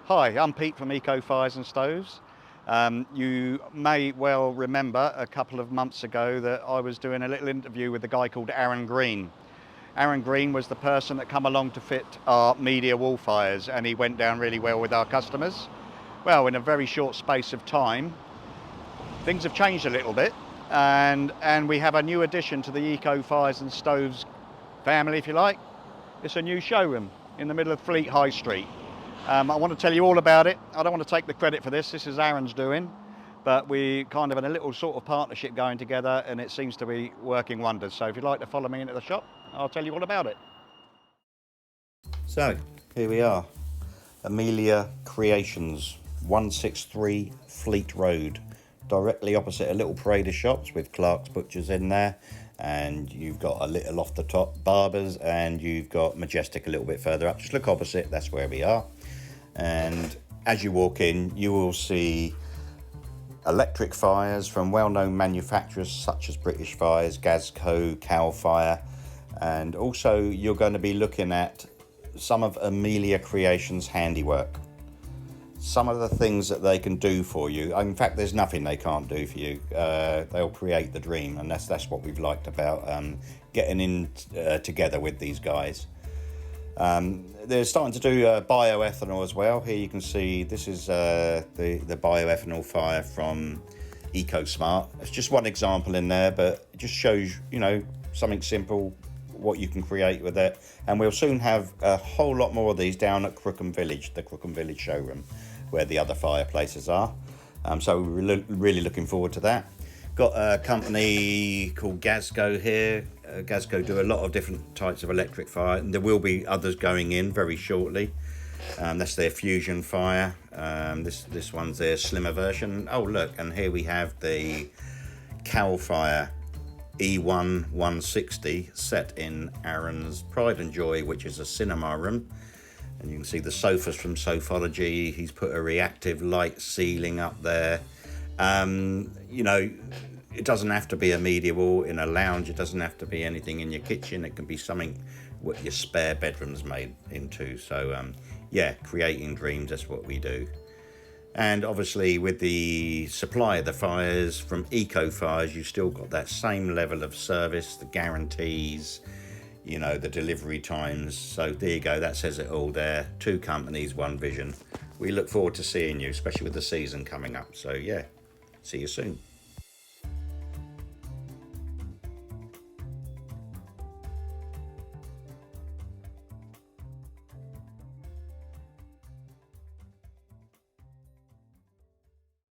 Hi, I'm Pete from EcoFires and Stoves. You may well remember a couple of months ago that I was doing a little interview with a guy called Aaron Green. Aaron Green was the person that come along to fit our media wall fires, and he went down really well with our customers. Well, in a very short space of time, things have changed a little bit, and we have a new addition to the EcoFires and Stoves family, if you like. It's a new showroom in the middle of Fleet High Street. I want to tell you all about it. I don't want to take the credit for this. This is Aaron's doing, but we kind of in a little sort of partnership going together, and it seems to be working wonders. So if you'd like to follow me into the shop, I'll tell you all about it. So here we are, Amelia Creations, 163 Fleet Road, directly opposite a little parade of shops with Clark's Butchers in there, and you've got a little off the top Barbers, and you've got Majestic a little bit further up. Just look opposite, that's where we are. And as you walk in, you will see electric fires from well-known manufacturers such as British Fires, Gazco, Kallfire, and also you're going to be looking at some of Amelia Creations' handiwork. Some of the things that they can do for you. In fact, there's nothing they can't do for you. They'll create the dream, and that's what we've liked about getting in together with these guys. They're starting to do bioethanol as well. Here you can see this is the bioethanol fire from EcoSmart. It's just one example in there, but it just shows, you know, something simple, what you can create with it. And we'll soon have a whole lot more of these down at Crookham Village, the Crookham Village showroom, where the other fireplaces are. So we're really looking forward to that. Got a company called Gazco here. Gazco do a lot of different types of electric fire, and there will be others going in very shortly. That's their fusion fire. This one's their slimmer version. Oh look, and here we have the Kallfire E1 160 set in Aaron's pride and joy, which is a cinema room. And you can see the sofas from Sofology. He's put a reactive light ceiling up there. You know, it doesn't have to be a media wall in a lounge. It doesn't have to be anything in your kitchen. It can be something what your spare bedroom's made into. So yeah, creating dreams, that's what we do. And obviously with the supply of the fires from EcoFires, you've still got that same level of service, the guarantees, you know, the delivery times. So there you go, that says it all there. Two companies, one vision. We look forward to seeing you, especially with the season coming up. So yeah, see you soon.